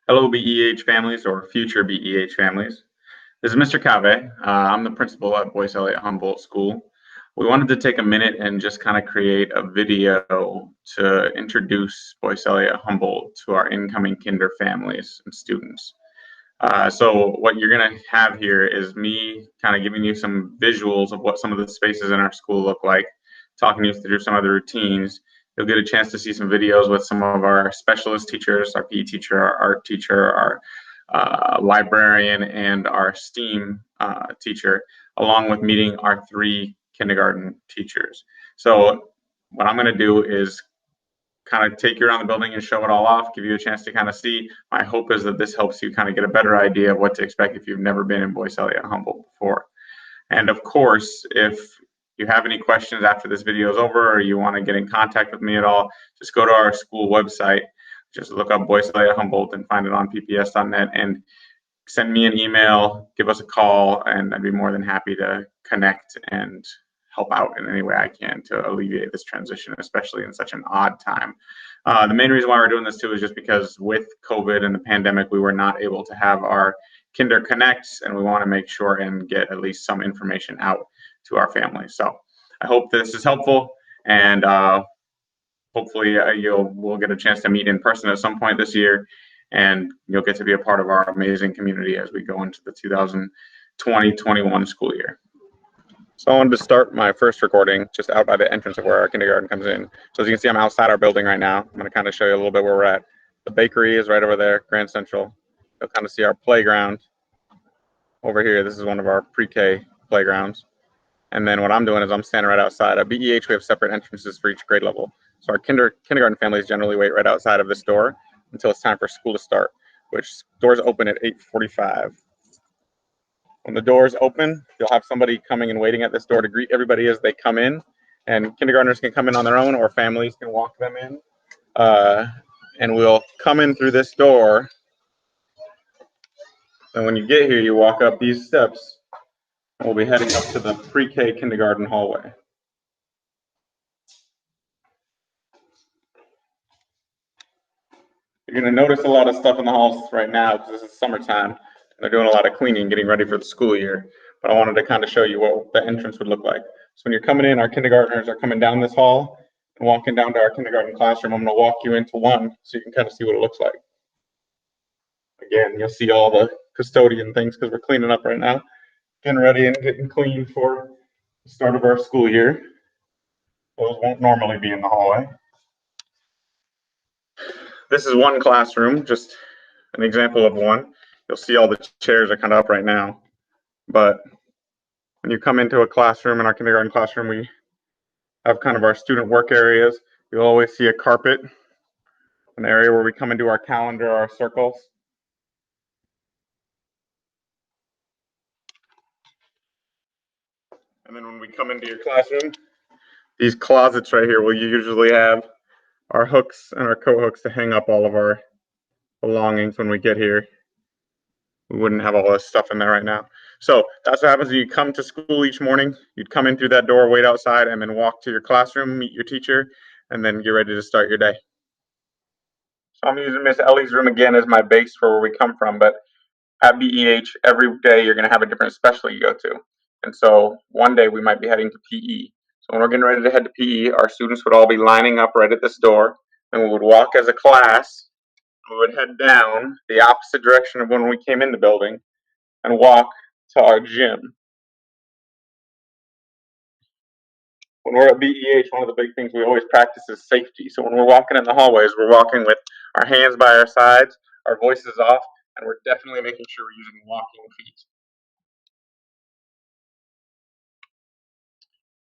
Hello, BEH families or future BEH families. This is Mr. Kaveh. I'm the principal at Boise-Eliot Humboldt School. We wanted to take a minute and just kind of create a video to introduce Boise-Eliot Humboldt to our incoming kinder families and students. So what you're going to have here is me kind of giving you some visuals of what some of the spaces in our school look like, talking you through some of the routines. You'll get a chance to see some videos with some of our specialist teachers, our PE teacher, our art teacher, our librarian, and our STEAM teacher, along with meeting our 3 kindergarten teachers. So what I'm going to do is kind of take you around the building and show it all off, give you a chance to kind of see. My hope is that this helps you kind of get a better idea of what to expect if you've never been in Boise-Eliot Humboldt before. And of course, if you have any questions after this video is over or you want to get in contact with me at all, just go to our school website, just look up Boise-Eliot Humboldt and find it on pps.net and send me an email, give us a call, and I'd be more than happy to connect and help out in any way I can to alleviate this transition, especially in such an odd time. The main reason why we're doing this too is just because with COVID and the pandemic, we were not able to have our Kinder Connects, and we want to make sure and get at least some information out to our families. So I hope this is helpful, and hopefully we'll get a chance to meet in person at some point this year, and you'll get to be a part of our amazing community as we go into the 2020-21 school year. So I wanted to start my first recording just out by the entrance of where our kindergarten comes in. So as you can see, I'm outside our building right now. I'm going to kind of show you a little bit where we're at. The bakery is right over there, Grand Central. You'll kind of see our playground over here. This is one of our pre-K playgrounds. And then what I'm doing is I'm standing right outside. At BEH, we have separate entrances for each grade level. So our kindergarten families generally wait right outside of this door until it's time for school to start, which doors open at 8:45. When the doors open, you'll have somebody coming and waiting at this door to greet everybody as they come in. And kindergartners can come in on their own, or families can walk them in. And we'll come in through this door. And when you get here, you walk up these steps. And we'll be heading up to the pre-K kindergarten hallway. You're going to notice a lot of stuff in the halls right now because this is summertime. They're doing a lot of cleaning, getting ready for the school year. But I wanted to kind of show you what the entrance would look like. So when you're coming in, our kindergartners are coming down this hall and walking down to our kindergarten classroom. I'm going to walk you into one so you can kind of see what it looks like. Again, you'll see all the custodian things because we're cleaning up right now. Getting ready and getting clean for the start of our school year. Those won't normally be in the hallway. This is one classroom, just an example of one. You'll see all the chairs are kind of up right now. But when you come into a classroom, in our kindergarten classroom, we have kind of our student work areas. You'll always see a carpet, an area where we come into our calendar, our circles. And then when we come into your classroom, these closets right here will usually have our hooks and our coat hooks to hang up all of our belongings when we get here. We wouldn't have all this stuff in there right now. So that's what happens when you come to school each morning. You'd come in through that door, wait outside, and then walk to your classroom, meet your teacher, and then get ready to start your day. So I'm using Miss Ellie's room again as my base for where we come from, but at BEH, every day you're going to have a different specialty you go to. And so one day we might be heading to PE. So when we're getting ready to head to PE, our students would all be lining up right at this door, and we would walk as a class. We would head down the opposite direction of when we came in the building and walk to our gym. When we're at BEH, one of the big things we always practice is safety. So when we're walking in the hallways, we're walking with our hands by our sides, our voices off, and we're definitely making sure we're using walking feet.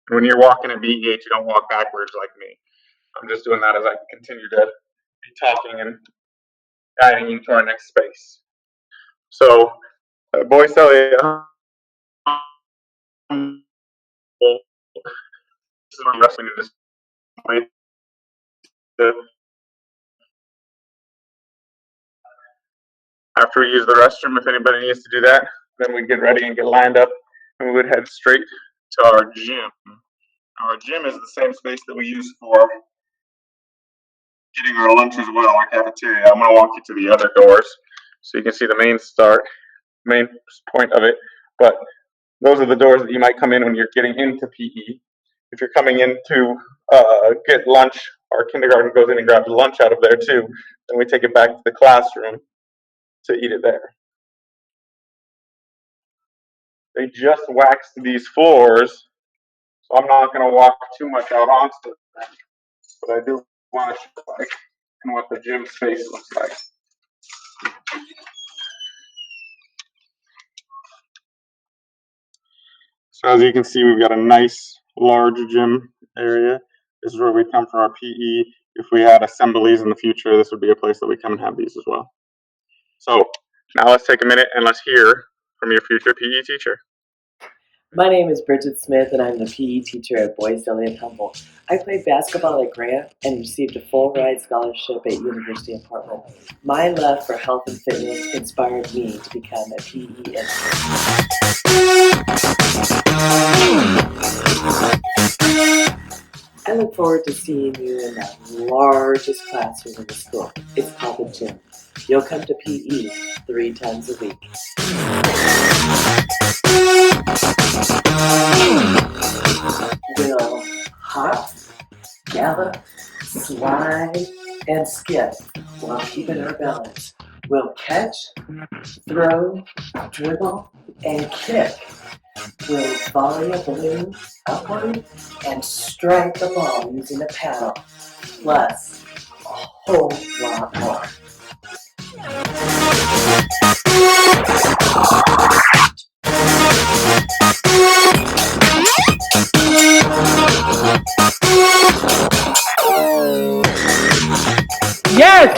When you're walking at BEH, you don't walk backwards like me. I'm just doing that as I continue to be talking and guiding you to our next space. So, Boise-Eliot Humboldt, this is my wrestling to this point. After we use the restroom, if anybody needs to do that, then we'd get ready and get lined up, and we would head straight to our gym. Our gym is the same space that we use for getting our lunch as well, our cafeteria. I'm going to walk you to the other doors So you can see the main point of it. But those are the doors that you might come in when you're getting into PE. If you're coming in to get lunch, our kindergarten goes in and grabs lunch out of there too. Then we take it back to the classroom to eat it there. They just waxed these floors, so I'm not going to walk too much out onto them, but I do want to show like what the gym space looks like. So as you can see, we've got a nice large gym area. This is where we come for our PE. If we had assemblies in the future, this would be a place that we come and have these as well. So now let's take a minute and let's hear from your future PE teacher. My name is Bridget Smith, and I'm the PE teacher at Boise-Eliot Humboldt. I played basketball at Grant and received a full-ride scholarship at University of Portland. My love for health and fitness inspired me to become a PE instructor. I look forward to seeing you in the largest classroom in the school. It's called the gym. You'll come to PE 3 times a week. We'll hop, gallop, slide, and skip while keeping our balance. We'll catch, throw, dribble, and kick. We'll volley a balloon upward and strike the ball using a paddle, plus a whole lot more. Yes!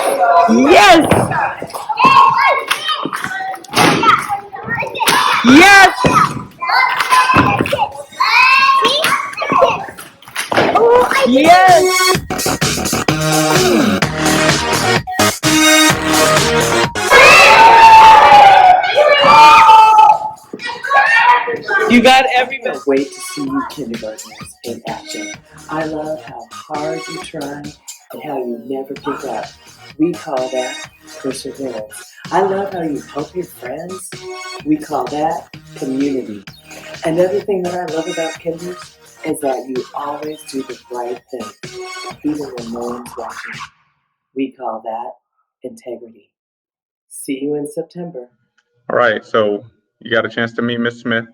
Yes! Yes! Yes! You got everyone. Wait to see you kindergartners in action. I love how hard you try and how you never give up. We call that perseverance. I love how you help your friends. We call that community. Another thing that I love about kinders is that you always do the right thing, even when no one's watching. We call that integrity. See you in September. All right, so you got a chance to meet Miss Smith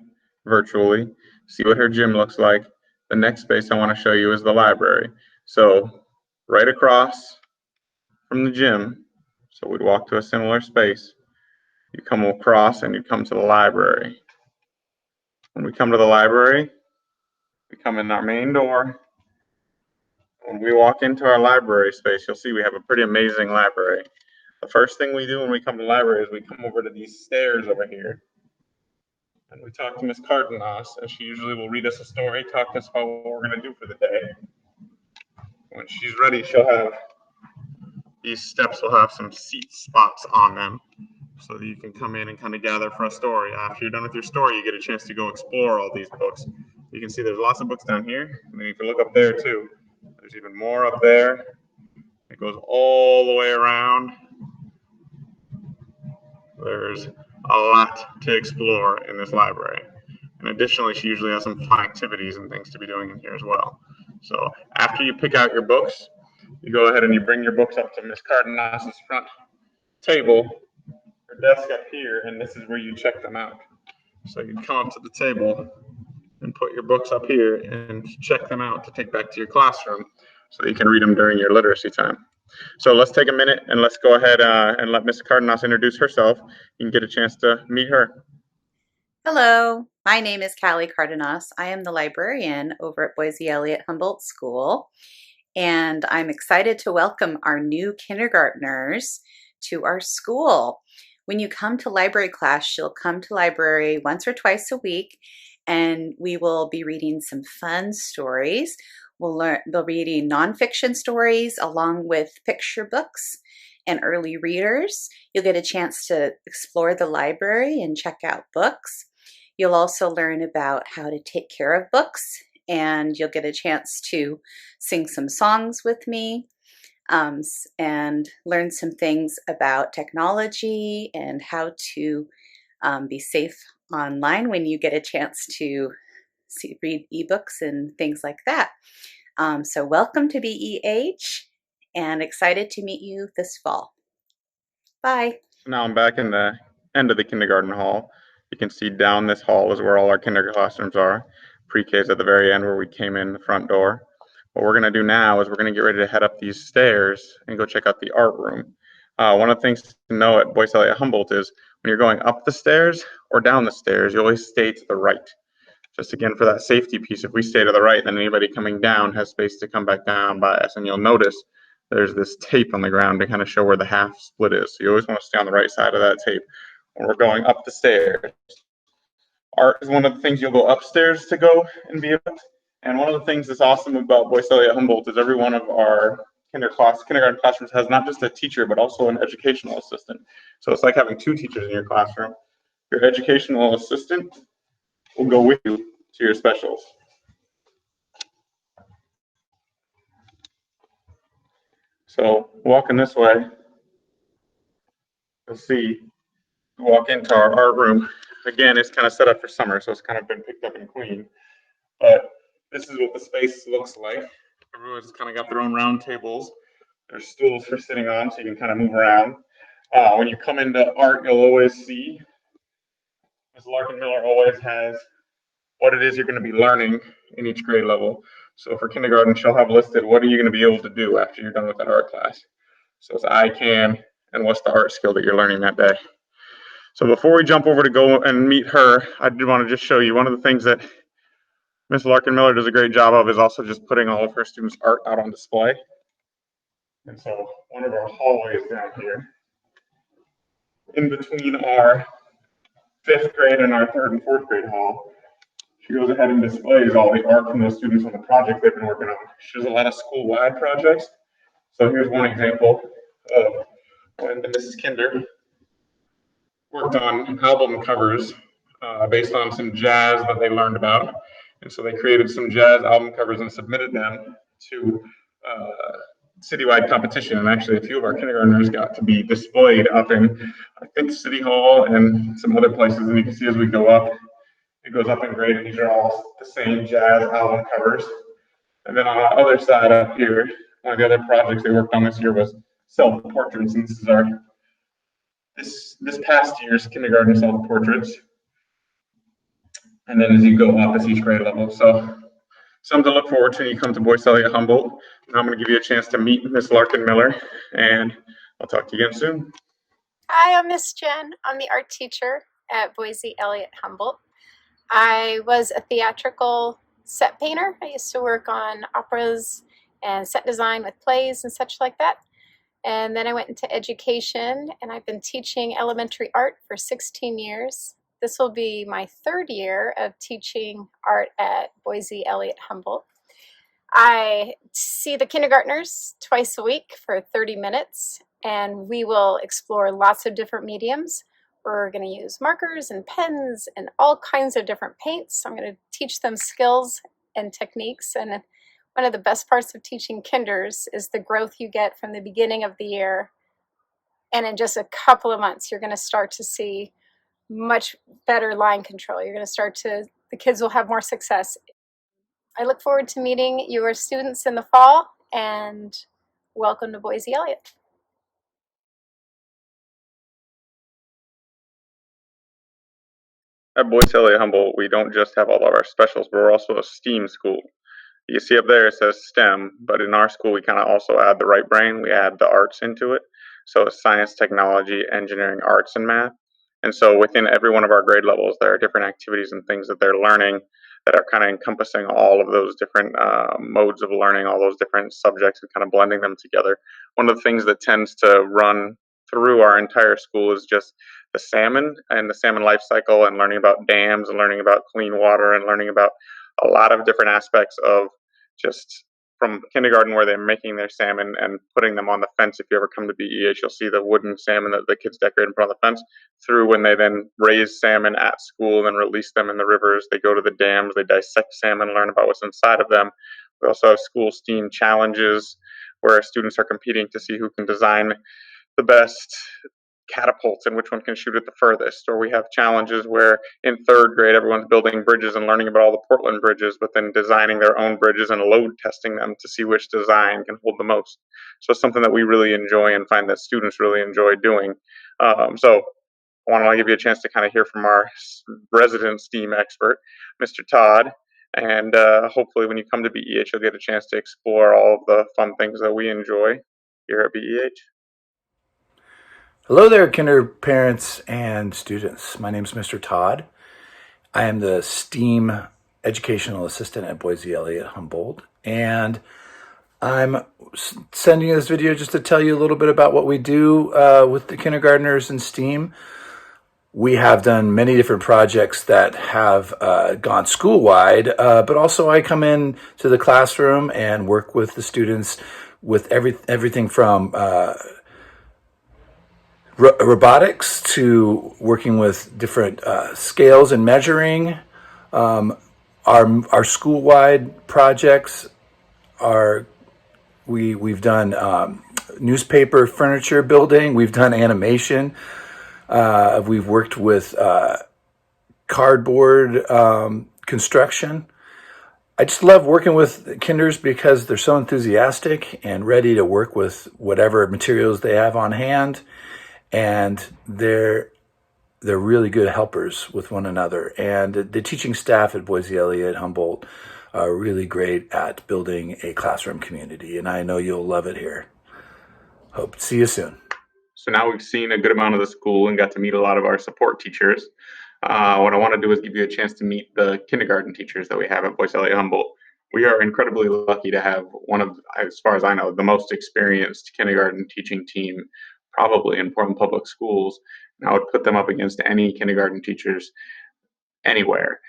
virtually, see what her gym looks like. The next space I want to show you is the library. So right across from the gym, so we'd walk to a similar space. You come across and you come to the library. When we come to the library, we come in our main door. When we walk into our library space, you'll see we have a pretty amazing library. The first thing we do when we come to the library is we come over to these stairs over here. And we talk to Miss Cardenas, and she usually will read us a story, talk to us about what we're going to do for the day. When she's ready, she'll have these steps will have some seat spots on them so that you can come in and kind of gather for a story. After you're done with your story, you get a chance to go explore all these books. You can see there's lots of books down here, and then you can look up there too. There's even more up there. It goes all the way around. There's a lot to explore in this library. And additionally, she usually has some fun activities and things to be doing in here as well. So after you pick out your books, you go ahead and you bring your books up to Miss Cardenas's front table, her desk up here, and this is where you check them out. So you come up to the table and put your books up here and check them out to take back to your classroom so that you can read them during your literacy time. So let's take a minute and let's go ahead and let Ms. Cardenas introduce herself. You can get a chance to meet her. Hello, my name is Callie Cardenas. I am the librarian over at Boise-Eliot Humboldt School, and I'm excited to welcome our new kindergartners to our school. When you come to library class, you'll come to library once or twice a week, and we will be reading some fun stories. We'll be reading nonfiction stories along with picture books and early readers. You'll get a chance to explore the library and check out books. You'll also learn about how to take care of books, and you'll get a chance to sing some songs with me. and learn some things about technology and how to be safe online when you get a chance to read ebooks and things like that. So welcome to BEH, and excited to meet you this fall. Bye. So now I'm back in the end of the kindergarten hall. You can see down this hall is where all our kindergarten classrooms are. Pre-K is at the very end where we came in the front door. What we're going to do now is we're going to get ready to head up these stairs and go check out the art room. One of the things to know at Boise-Eliot Humboldt is when you're going up the stairs or down the stairs, you always stay to the right. Just again for that safety piece, if we stay to the right, then anybody coming down has space to come back down by us. And you'll notice there's this tape on the ground to kind of show where the half split is. So you always want to stay on the right side of that tape when we're going up the stairs. Art is one of the things you'll go upstairs to go and be able to. And one of the things that's awesome about Boise-Eliot Humboldt is every one of our kindergarten classrooms has not just a teacher, but also an educational assistant. So it's like having two teachers in your classroom. Your educational assistant will go with you to your specials. So walking this way, you'll see, walk into our art room. Again, it's kind of set up for summer, so it's kind of been picked up and cleaned. But this is what the space looks like. Everyone's kind of got their own round tables. There's stools for sitting on, so you can kind of move around. When you come into art, you'll always see Ms. Larkin Miller always has what it is you're going to be learning in each grade level. So for kindergarten, she'll have listed what are you going to be able to do after you're done with that art class. So it's I can, and what's the art skill that you're learning that day. So before we jump over to go and meet her, I did want to just show you one of the things that Ms. Larkin Miller does a great job of is also just putting all of her students' art out on display. And so one of our hallways down here, in between our 5th grade and our 3rd and 4th grade hall, she goes ahead and displays all the art from those students on the project they've been working on. She does a lot of school-wide projects. So here's one example of when Mrs. Kinder worked on album covers based on some jazz that they learned about. And so they created some jazz album covers and submitted them to citywide competition. And actually a few of our kindergartners got to be displayed up in, I think, City Hall and some other places. And you can see as we go up, it goes up in grade, and these are all the same jazz album covers. And then on the other side up here, one of the other projects they worked on this year was self-portraits. And this is our this past year's kindergarten self-portraits. And then as you go up, it's each grade level. So something to look forward to when you come to Boise-Eliot Humboldt. Now I'm going to give you a chance to meet Miss Larkin Miller, and I'll talk to you again soon. Hi, I'm Miss Jen. I'm the art teacher at Boise-Eliot Humboldt. I was a theatrical set painter. I used to work on operas and set design with plays and such like that. And then I went into education, and I've been teaching elementary art for 16 years. This will be my 3rd year of teaching art at Boise-Eliot Humboldt. I see the kindergartners twice a week for 30 minutes, and we will explore lots of different mediums. We're going to use markers and pens and all kinds of different paints. I'm going to teach them skills and techniques. And one of the best parts of teaching kinders is the growth you get from the beginning of the year. And in just a couple of months, you're going to start to see much better line control. The kids will have more success. I look forward to meeting your students in the fall, and welcome to Boise-Eliot. At Boise-Eliot Humboldt, we don't just have all of our specials, but we're also a STEAM school. You see up there it says STEM, but in our school we kind of also add the right brain. We add the arts into it. So it's science, technology, engineering, arts, and math. And so within every one of our grade levels, there are different activities and things that they're learning that are kind of encompassing all of those different modes of learning, all those different subjects, and kind of blending them together. One of the things that tends to run through our entire school is just the salmon and the salmon life cycle, and learning about dams and learning about clean water and learning about a lot of different aspects of just from kindergarten where they're making their salmon and putting them on the fence. If you ever come to BEH, you'll see the wooden salmon that the kids decorate in front of the fence, through when they then raise salmon at school and release them in the rivers. They go to the dams, they dissect salmon, learn about what's inside of them. We also have school STEAM challenges where students are competing to see who can design the best catapults and which one can shoot it the furthest. Or we have challenges where in third grade everyone's building bridges and learning about all the Portland bridges, but then designing their own bridges and load testing them to see which design can hold the most. So it's something that we really enjoy and find that students really enjoy doing. So I want to give you a chance to kind of hear from our resident STEAM expert, Mr. Todd. And hopefully when you come to BEH, you'll get a chance to explore all of the fun things that we enjoy here at BEH. Hello there, kinder parents and students. My name is Mr. Todd. I am the STEAM Educational Assistant at Boise-Eliot Humboldt, and I'm sending you this video just to tell you a little bit about what we do with the kindergartners in STEAM. We have done many different projects that have gone school-wide, but also I come in to the classroom and work with the students with everything from robotics to working with different scales and measuring. Our school-wide projects are we've done newspaper furniture building. We've done animation. We've worked with cardboard construction. I just love working with kinders because they're so enthusiastic and ready to work with whatever materials they have on hand. And they're really good helpers with one another. And the teaching staff at Boise-Eliot Humboldt are really great at building a classroom community. And I know you'll love it here. Hope to see you soon. So now we've seen a good amount of the school and got to meet a lot of our support teachers. What I want to do is give you a chance to meet the kindergarten teachers that we have at Boise-Eliot Humboldt. We are incredibly lucky to have one of, as far as I know, the most experienced kindergarten teaching team probably in Portland Public Schools, and I would put them up against any kindergarten teachers anywhere.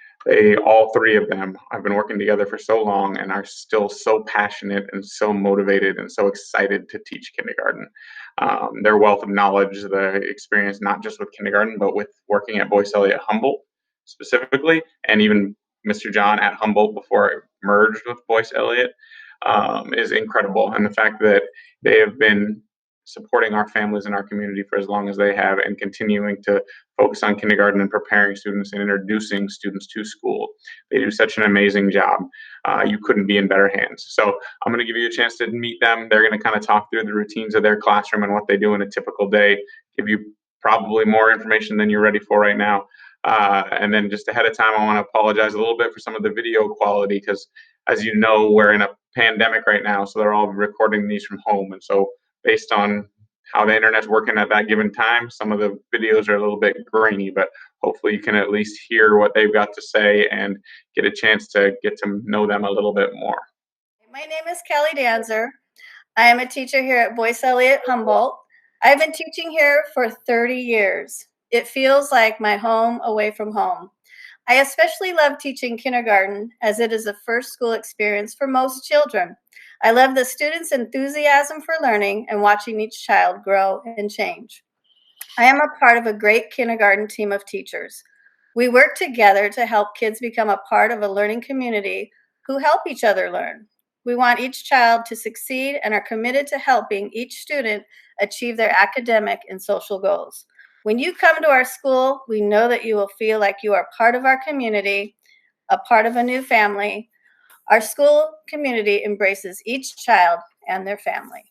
All three of them have been working together for so long and are still so passionate and so motivated and so excited to teach kindergarten. Their wealth of knowledge, the experience not just with kindergarten, but with working at Boise-Eliot Humboldt specifically, and even Mr. John at Humboldt before it merged with Boise-Eliot, is incredible. And the fact that they have been supporting our families and our community for as long as they have and continuing to focus on kindergarten and preparing students and introducing students to school. They do such an amazing job. You couldn't be in better hands. So I'm going to give you a chance to meet them. They're going to kind of talk through the routines of their classroom and what they do in a typical day, give you probably more information than you're ready for right now. And then just ahead of time, I want to apologize a little bit for some of the video quality because, as you know, we're in a pandemic right now, so they're all recording these from home. And so based on how the internet's working at that given time, some of the videos are a little bit grainy, but hopefully you can at least hear what they've got to say and get a chance to get to know them a little bit more. My name is Kelly Danzer. I am a teacher here at Boise-Eliot Humboldt. I've been teaching here for 30 years. It feels like my home away from home. I especially love teaching kindergarten as it is the first school experience for most children. I love the students' enthusiasm for learning and watching each child grow and change. I am a part of a great kindergarten team of teachers. We work together to help kids become a part of a learning community who help each other learn. We want each child to succeed and are committed to helping each student achieve their academic and social goals. When you come to our school, we know that you will feel like you are part of our community, a part of a new family. Our school community embraces each child and their family.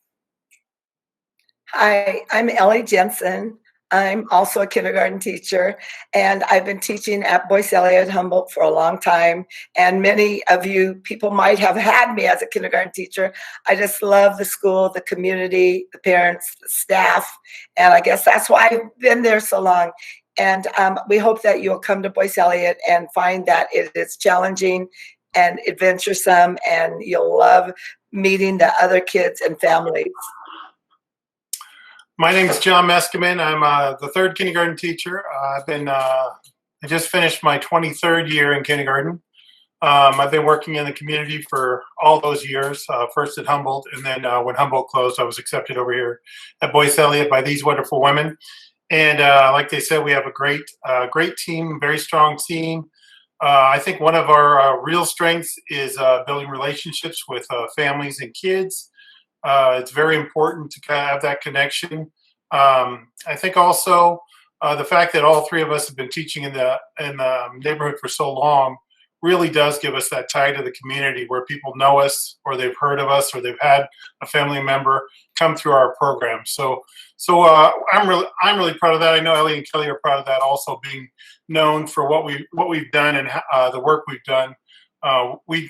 Hi, I'm Ellie Jensen. I'm also a kindergarten teacher, and I've been teaching at Boise-Eliot Humboldt for a long time, and many of you people might have had me as a kindergarten teacher. I just love the school, the community, the parents, the staff, and I guess that's why I've been there so long. And we hope that you'll come to Boise-Eliot and find that it is challenging and adventuresome, and you'll love meeting the other kids and families. My name is John Meskimen. I'm the third kindergarten teacher. I just finished my 23rd year in kindergarten. I've been working in the community for all those years, first at Humboldt, and then when Humboldt closed, I was accepted over here at Boise-Eliot by these wonderful women. And like they said, we have a great team, very strong team. I think one of our real strengths is building relationships with families and kids. It's very important to kind of have that connection. I think also the fact that all three of us have been teaching in the neighborhood for so long really does give us that tie to the community where people know us or they've heard of us or they've had a family member come through our program. So I'm really proud of that. I know Ellie and Kelly are proud of that also, being known for what we've done and the work we've done. We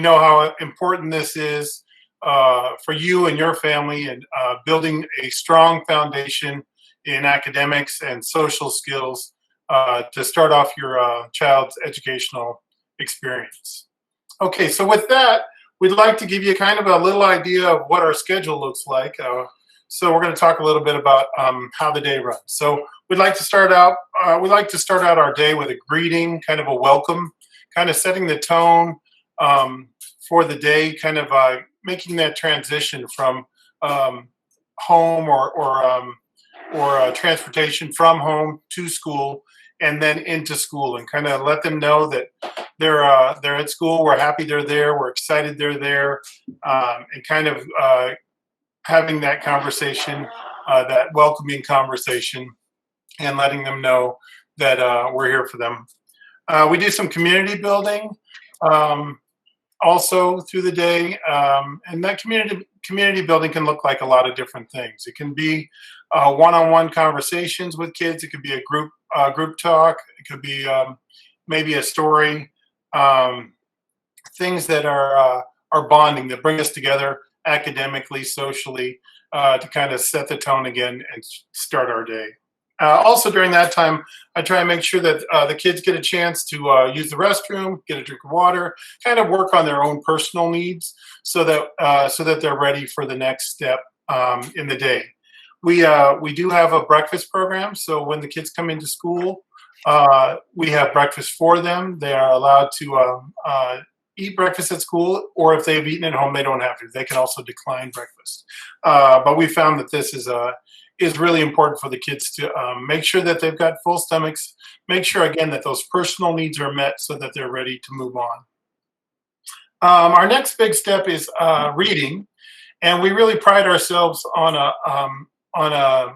know how important this is for you and your family, and building a strong foundation in academics and social skills to start off your child's educational experience. Okay, so with that, we'd like to give you kind of a little idea of what our schedule looks like. So we're going to talk a little bit about how the day runs. So we'd like to start out our day with a greeting, kind of a welcome, kind of setting the tone for the day, kind of making that transition from home or transportation from home to school and then into school, and kind of let them know that they're at school. We're happy they're there. We're excited they're there, and kind of having that conversation, that welcoming conversation, and letting them know that we're here for them. We do some community building also through the day, and that community building can look like a lot of different things. It can be one-on-one conversations with kids. It could be a group talk. It could be maybe a story. Things that are bonding, that bring us together academically, socially, to kind of set the tone again and start our day. Also during that time, I try and make sure that the kids get a chance to use the restroom, get a drink of water, kind of work on their own personal needs, so that they're ready for the next step in the day. We do have a breakfast program, so when the kids come into school, we have breakfast for them. They are allowed to eat breakfast at school, or if they've eaten at home, they don't have to. They can also decline breakfast. But we found that this is really important for the kids to make sure that they've got full stomachs, make sure, again, that those personal needs are met so that they're ready to move on. Our next big step is reading, and we really pride ourselves on a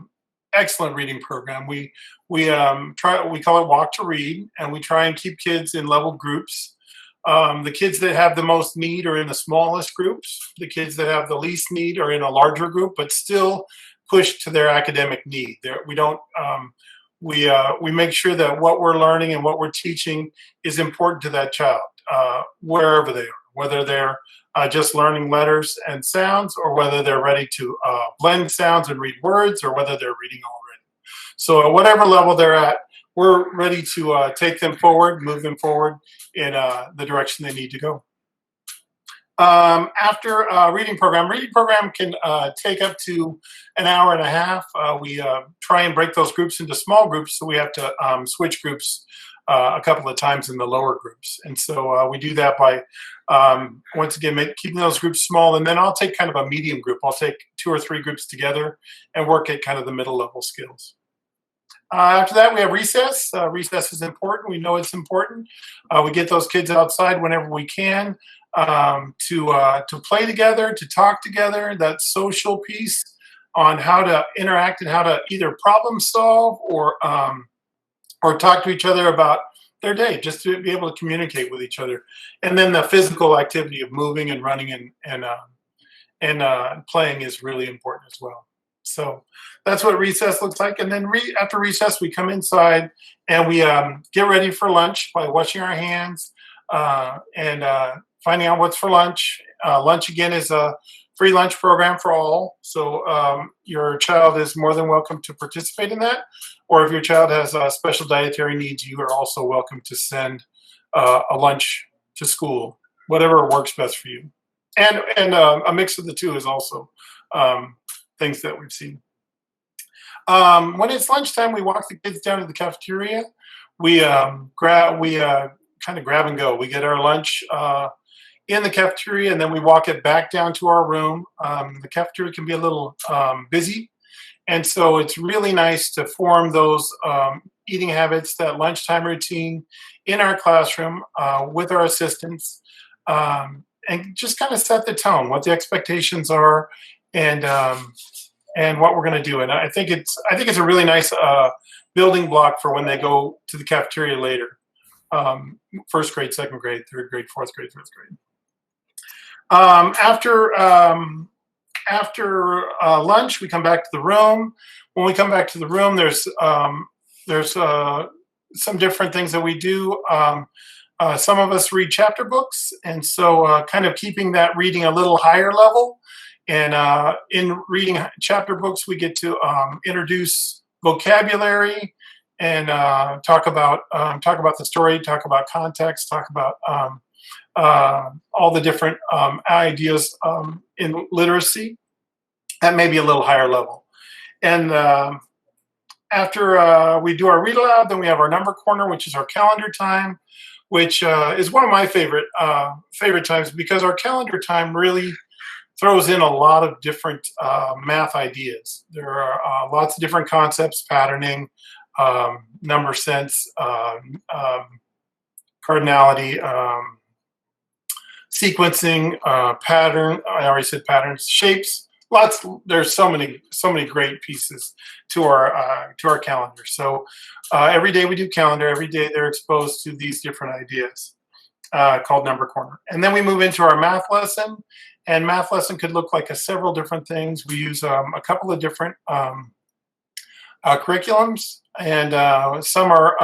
excellent reading program. We call it Walk to Read, and we try and keep kids in level groups. The kids that have the most need are in the smallest groups. The kids that have the least need are in a larger group, but still push to their academic need. We make sure that what we're learning and what we're teaching is important to that child, wherever they are, whether they're just learning letters and sounds, or whether they're ready to blend sounds and read words, or whether they're reading already. So at whatever level they're at, we're ready to take them forward, move them forward in the direction they need to go. After reading program can take up to an hour and a half. We try and break those groups into small groups, so we have to switch groups a couple of times in the lower groups. And so we do that by, once again, keeping those groups small, and then I'll take kind of a medium group. I'll take 2 or 3 groups together and work at kind of the middle level skills. After that, we have recess. Recess is important. We know it's important. We get those kids outside whenever we can to play together, to talk together, that social piece on how to interact and how to either problem solve or talk to each other about their day, just to be able to communicate with each other. And then the physical activity of moving and running and playing is really important as well. So that's what recess looks like. And then after recess, we come inside and we get ready for lunch by washing our hands and finding out what's for lunch. Lunch, again, is a free lunch program for all. So your child is more than welcome to participate in that. Or if your child has special dietary needs, you are also welcome to send a lunch to school, whatever works best for you. And a mix of the two is also things that we've seen. When it's lunchtime, we walk the kids down to the cafeteria. We kind of grab and go. We get our lunch in the cafeteria, and then we walk it back down to our room. The cafeteria can be a little busy, and so it's really nice to form those eating habits, that lunchtime routine in our classroom with our assistants. just kind of set the tone, what the expectations are, and what we're going to do. And I think it's a really nice building block for when they go to the cafeteria later. First grade, second grade, third grade, fourth grade, fifth grade. After lunch, we come back to the room. When we come back to the room, there's some different things that we do. Some of us read chapter books, and so kind of keeping that reading a little higher level. And in reading chapter books, we get to introduce vocabulary and talk about the story, talk about context, talk about all the different ideas in literacy at maybe a little higher level. And after we do our read aloud, then we have our number corner, which is our calendar time, which is one of my favorite times, because our calendar time really throws in a lot of different math ideas. There are lots of different concepts: patterning, number sense, cardinality, sequencing, pattern. I already said patterns, shapes. Lots. There's so many great pieces to our calendar. So every day we do calendar. Every day they're exposed to these different ideas called Number Corner. And then we move into our math lesson. And math lesson could look like several different things. We use a couple of different curriculums, and some are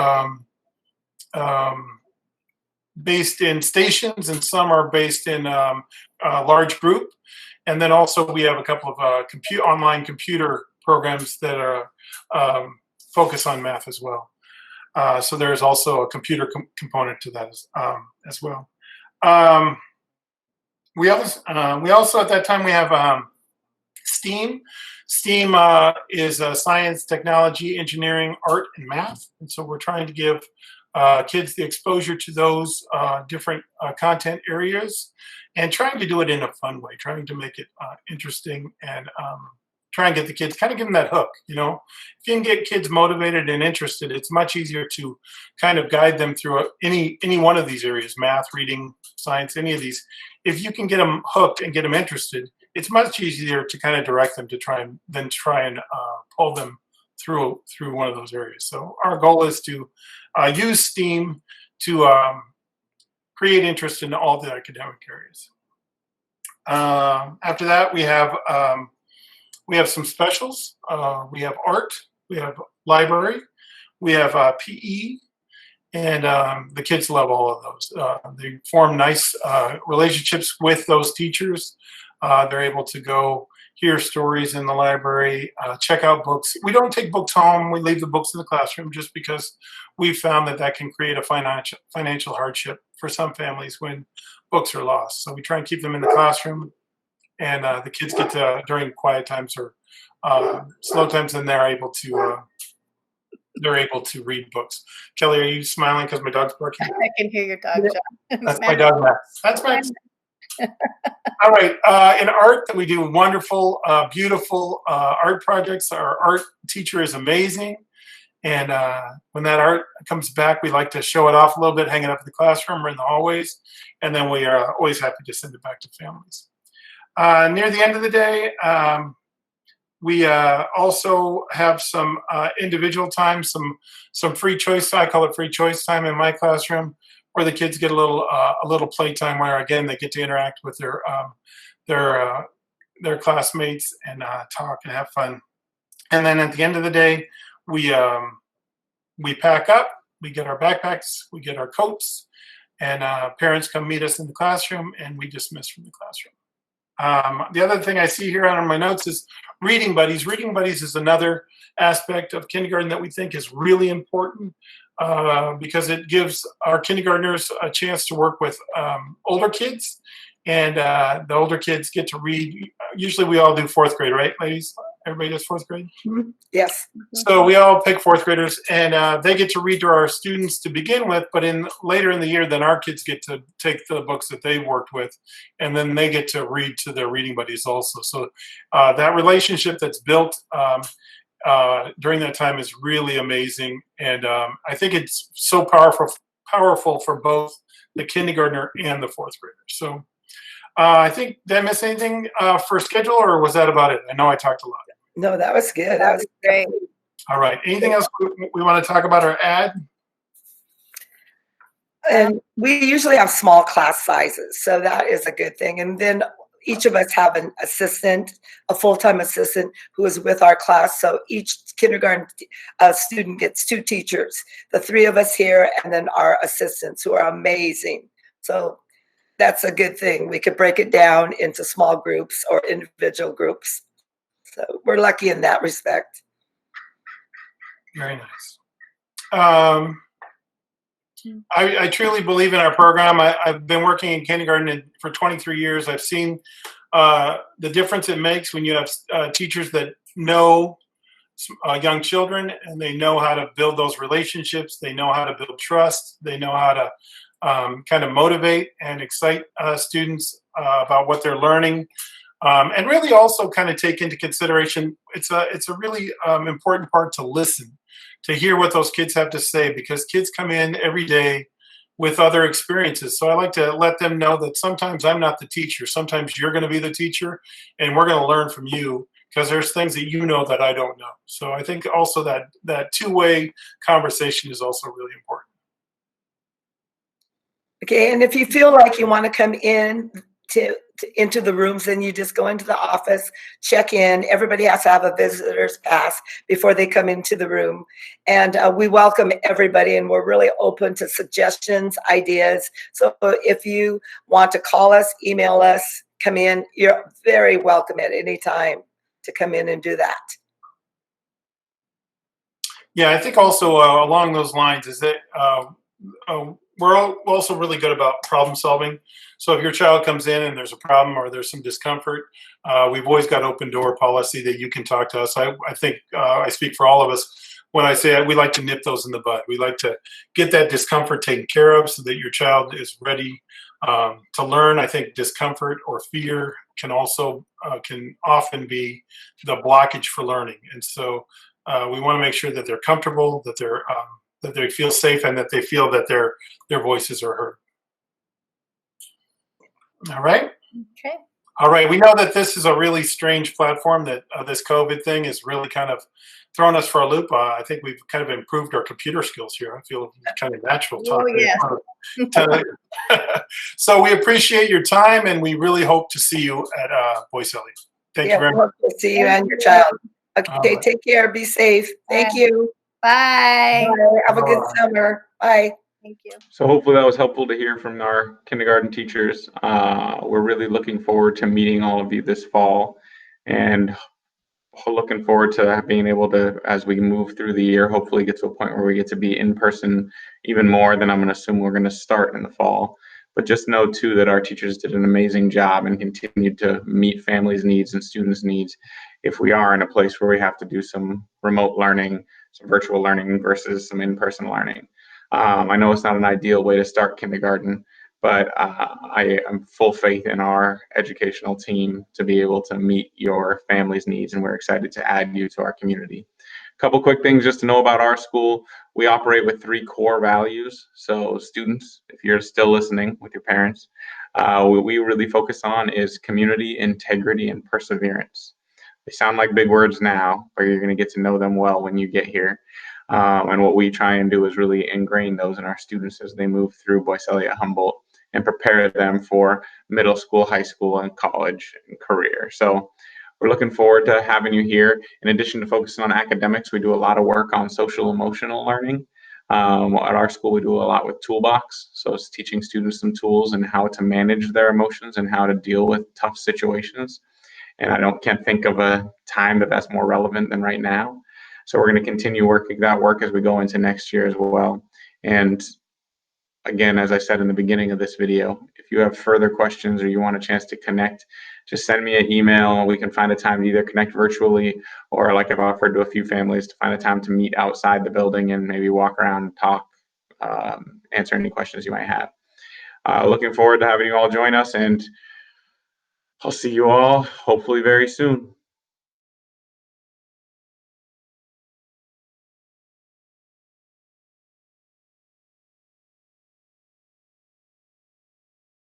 based in stations, and some are based in a large group. And then also we have a couple of online computer programs that are focus on math as well. So there's also a computer component to that as well. We also at that time we have STEAM. STEAM is science, technology, engineering, art, and math. And so we're trying to give kids the exposure to those different content areas, and trying to do it in a fun way, trying to make it interesting, and try and get the kids, kind of give them that hook. You know, if you can get kids motivated and interested, it's much easier to kind of guide them through any one of these areas: math, reading, science, any of these. If you can get them hooked and get them interested, it's much easier to kind of direct them to try and pull them through one of those areas. So our goal is to use STEAM to create interest in all the academic areas. After that, we have some specials. We have art, we have library, we have PE, and the kids love all of those. They form nice relationships with those teachers. They're able to go hear stories in the library, check out books. We don't take books home. We leave the books in the classroom, just because we've found that can create a financial hardship for some families when books are lost. So we try and keep them in the classroom, and the kids get to, during quiet times or slow times, and they're able to read books. Kelly, are you smiling because my dog's barking? I can hear your dog, John. That's my dog, Max. That's Max. All right. In art, we do wonderful, beautiful art projects. Our art teacher is amazing. And when that art comes back, we like to show it off a little bit, hang it up in the classroom or in the hallways. And then we are always happy to send it back to families. Near the end of the day, we also have some individual time, some free choice. I call it free choice time in my classroom, where the kids get a little play time, where again they get to interact with their classmates and talk and have fun. And then at the end of the day, we pack up, we get our backpacks, we get our coats, and parents come meet us in the classroom, and we dismiss from the classroom. The other thing I see here on my notes is reading buddies. Reading buddies is another aspect of kindergarten that we think is really important, because it gives our kindergartners a chance to work with older kids, and the older kids get to read. Usually we all do fourth grade, right, ladies? Everybody does fourth grade? Mm-hmm. Yes. So we all pick fourth graders, and they get to read to our students to begin with, but later in the year, then our kids get to take the books that they worked with, and then they get to read to their reading buddies also. So that relationship that's built during that time is really amazing, and I think it's so powerful for both the kindergartner and the fourth grader. So I think, did I miss anything for schedule, or was that about it? I know I talked a lot. No, that was good. That was great. All right. Anything else we want to talk about or add? And we usually have small class sizes, so that is a good thing. And then each of us have an assistant, a full-time assistant who is with our class. So each kindergarten student gets 2 teachers, the 3 of us here, and then our assistants who are amazing. So that's a good thing. We could break it down into small groups or individual groups. So we're lucky in that respect. Very nice. I truly believe in our program. I've been working in kindergarten for 23 years. I've seen the difference it makes when you have teachers that know young children, and they know how to build those relationships. They know how to build trust. They know how to kind of motivate and excite students about what they're learning. And really also kind of take into consideration, it's a really important part to listen, to hear what those kids have to say, because kids come in every day with other experiences. So I like to let them know that sometimes I'm not the teacher. Sometimes you're going to be the teacher, and we're going to learn from you, because there's things that you know that I don't know. So I think also that two-way conversation is also really important. Okay, and if you feel like you want to come in into the rooms, then you just go into the office, check in. Everybody has to have a visitor's pass before they come into the room. And we welcome everybody, and we're really open to suggestions, ideas. So if you want to call us, email us, come in, you're very welcome at any time to come in and do that. Yeah, I think also along those lines is that we're also really good about problem solving. So if your child comes in and there's a problem or there's some discomfort, we've always got open door policy that you can talk to us. I think I speak for all of us when I say we like to nip those in the bud. We like to get that discomfort taken care of so that your child is ready to learn. I think discomfort or fear can also can often be the blockage for learning. And so we want to make sure that they're comfortable, that they feel safe, and that they feel that their voices are heard. All right. Okay. All right. We know that this is a really strange platform, that this COVID thing is really kind of thrown us for a loop. I think we've kind of improved our computer skills here. I feel kind of natural talking. Oh, yes. So we appreciate your time, and we really hope to see you at Boise-Eliot. Thank you very much. Hope to see you and your child. Okay, take care. Be safe. Thank you. Bye. Bye. Have a good summer. Bye. Thank you. So hopefully that was helpful to hear from our kindergarten teachers. We're really looking forward to meeting all of you this fall, and looking forward to being able to, as we move through the year, hopefully get to a point where we get to be in person even more than I'm going to assume we're going to start in the fall. But just know too that our teachers did an amazing job and continue to meet families' needs and students' needs if we are in a place where we have to do some remote learning, some virtual learning versus some in-person learning. I know it's not an ideal way to start kindergarten, but I am full faith in our educational team to be able to meet your family's needs, and we're excited to add you to our community. A couple quick things just to know about our school. We operate with 3 core values. So students, if you're still listening with your parents, what we really focus on is community, integrity, and perseverance. They sound like big words now, but you're going to get to know them well when you get here. And what we try and do is really ingrain those in our students as they move through Boise-Eliot Humboldt and prepare them for middle school, high school, and college and career. So we're looking forward to having you here. In addition to focusing on academics, we do a lot of work on social emotional learning. At our school, we do a lot with Toolbox. So it's teaching students some tools and how to manage their emotions and how to deal with tough situations. And I can't think of a time that's more relevant than right now. So we're going to continue working that work as we go into next year as well. And again, as I said in the beginning of this video, if you have further questions or you want a chance to connect, just send me an email. We can find a time to either connect virtually, or like I've offered to a few families, to find a time to meet outside the building and maybe walk around and talk, answer any questions you might have. Looking forward to having you all join us, and I'll see you all hopefully very soon.